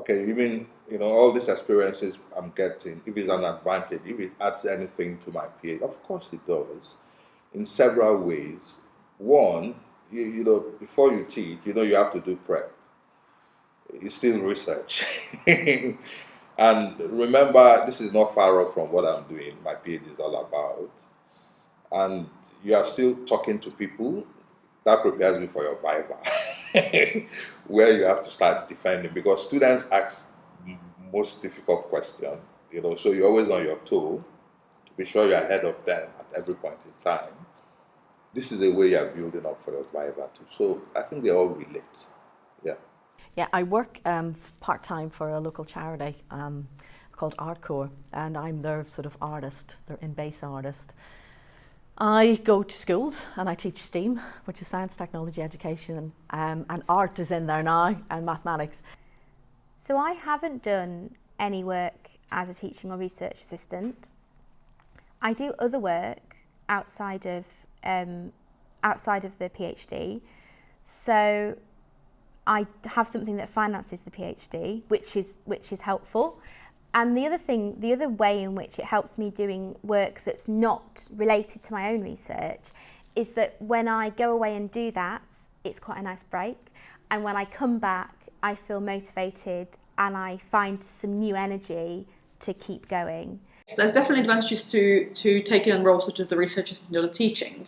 okay, even all these experiences I'm getting, if it's an advantage, if it adds anything to my PhD, of course it does, in several ways. One, before you teach, you have to do prep. It's still research. And remember, this is not far off from what I'm doing. My PhD is all about. And you are still talking to people. That prepares you for your viva, where you have to start defending, because students ask most difficult questions. So you're always on your toe to be sure you're ahead of them at every point in time. This is the way you're building up for your viva too. So I think they all relate. Yeah. Yeah, I work part-time for a local charity called Artcore, and I'm their sort of artist, their in-base artist. I go to schools and I teach STEAM, which is science, technology, education, and art is in there now, and mathematics. So I haven't done any work as a teaching or research assistant. I do other work outside of the PhD. So I have something that finances the PhD, which is helpful. And the other way in which it helps me doing work that's not related to my own research is that when I go away and do that, it's quite a nice break. And when I come back, I feel motivated and I find some new energy to keep going. There's definitely advantages to taking on roles such as the research assistant or the teaching.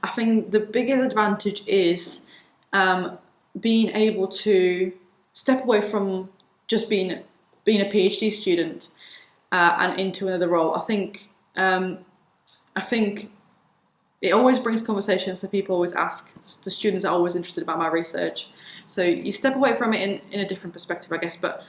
I think the biggest advantage is being able to step away from just being a PhD student and into another role. I think it always brings conversations. So people always ask. The students are always interested about my research. So you step away from it in a different perspective, I guess. But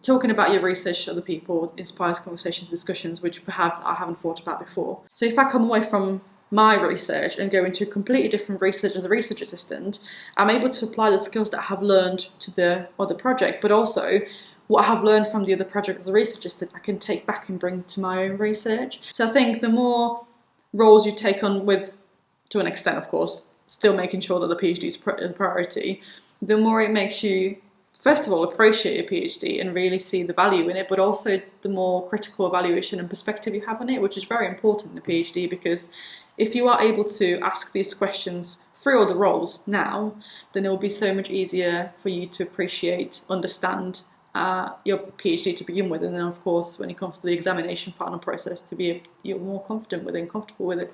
talking about your research to other people inspires conversations, discussions, which perhaps I haven't thought about before. So if I come away from my research and go into a completely different research as a research assistant, I'm able to apply the skills that I have learned to the other project, but also what I have learned from the other project as a research assistant, I can take back and bring to my own research. So I think the more roles you take on with, to an extent of course, still making sure that the PhD is a priority, the more it makes you, first of all, appreciate your PhD and really see the value in it, but also the more critical evaluation and perspective you have on it, which is very important in a PhD, because if you are able to ask these questions through all the roles now, then it will be so much easier for you to appreciate, understand your PhD to begin with, and then of course when it comes to the examination final process you're more confident with it and comfortable with it.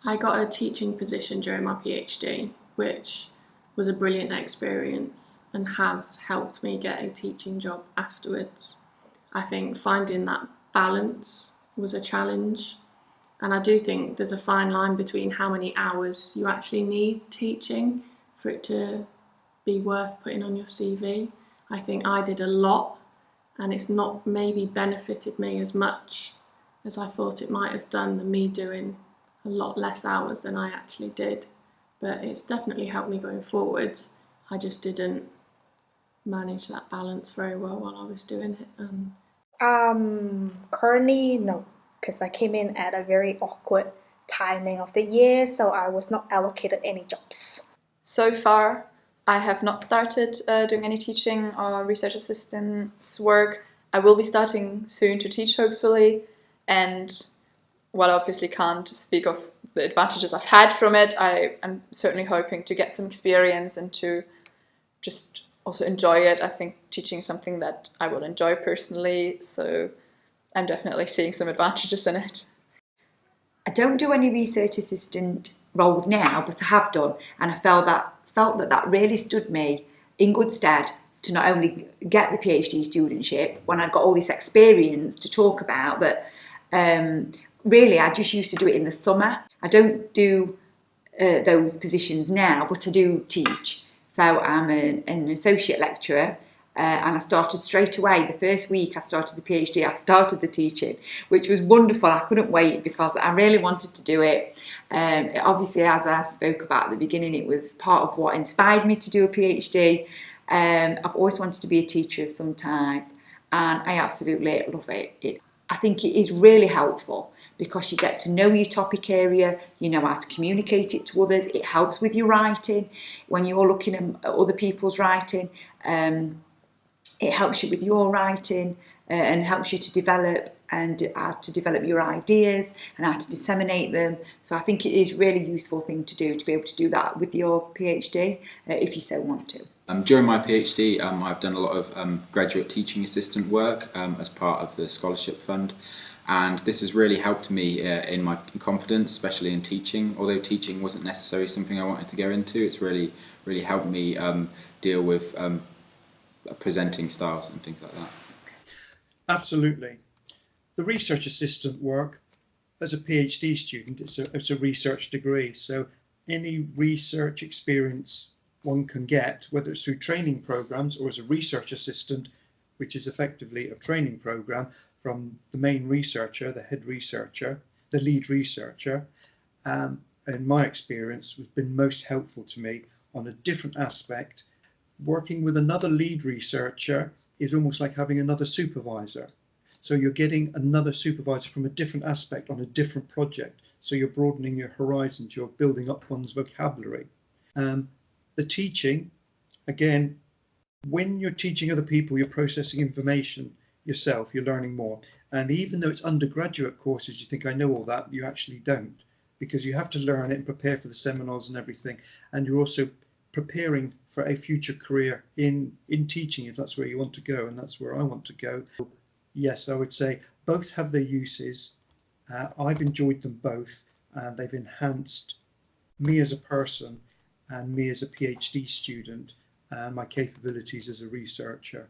I got a teaching position during my PhD, which was a brilliant experience and has helped me get a teaching job afterwards. I think finding that balance was a challenge, and I do think there's a fine line between how many hours you actually need teaching for it to be worth putting on your CV. I think I did a lot, and it's not maybe benefited me as much as I thought it might have done than me doing a lot less hours than I actually did. But it's definitely helped me going forwards. I just didn't manage that balance very well while I was doing it. Currently, no, because I came in at a very awkward timing of the year, so I was not allocated any jobs. So far, I have not started doing any teaching or research assistance work. I will be starting soon to teach, hopefully, and while I obviously can't speak of the advantages I've had from it, I am certainly hoping to get some experience and to just also enjoy it. I think teaching is something that I will enjoy personally, so I'm definitely seeing some advantages in it. I don't do any research assistant roles now, but I have done, and I felt that really stood me in good stead to not only get the PhD studentship when I got all this experience to talk about, but really I just used to do it in the summer. I don't do those positions now, but I do teach. So I'm an associate lecturer, and I started straight away. The first week I started the PhD, I started the teaching, which was wonderful. I couldn't wait because I really wanted to do it. Obviously, as I spoke about at the beginning, it was part of what inspired me to do a PhD. I've always wanted to be a teacher of some type, and I absolutely love it. I think it is really helpful because you get to know your topic area, you know how to communicate it to others. It helps with your writing when you're looking at other people's writing. it helps you with your writing and helps you to develop and how to develop your ideas and how to disseminate them. So I think it is really useful thing to do, to be able to do that with your PhD if you so want to. During my PhD, I've done a lot of graduate teaching assistant work as part of the scholarship fund, and this has really helped me in my confidence, especially in teaching. Although teaching wasn't necessarily something I wanted to go into, it's really helped me deal with presenting styles and things like that. Absolutely. The research assistant work, as a PhD student, it's a research degree, so any research experience one can get, whether it's through training programs or as a research assistant, which is effectively a training program from the main researcher, the head researcher, the lead researcher, in my experience, has been most helpful to me on a different aspect. Working with another lead researcher is almost like having another supervisor. So you're getting another supervisor from a different aspect on a different project. So you're broadening your horizons, you're building up one's vocabulary. The teaching, again, when you're teaching other people, you're processing information yourself, you're learning more. And even though it's undergraduate courses, you think, I know all that, you actually don't, because you have to learn it and prepare for the seminars and everything. And you're also preparing for a future career in teaching, if that's where you want to go, and that's where I want to go. Yes, I would say both have their uses. I've enjoyed them both, and they've enhanced me as a person and me as a PhD student and my capabilities as a researcher.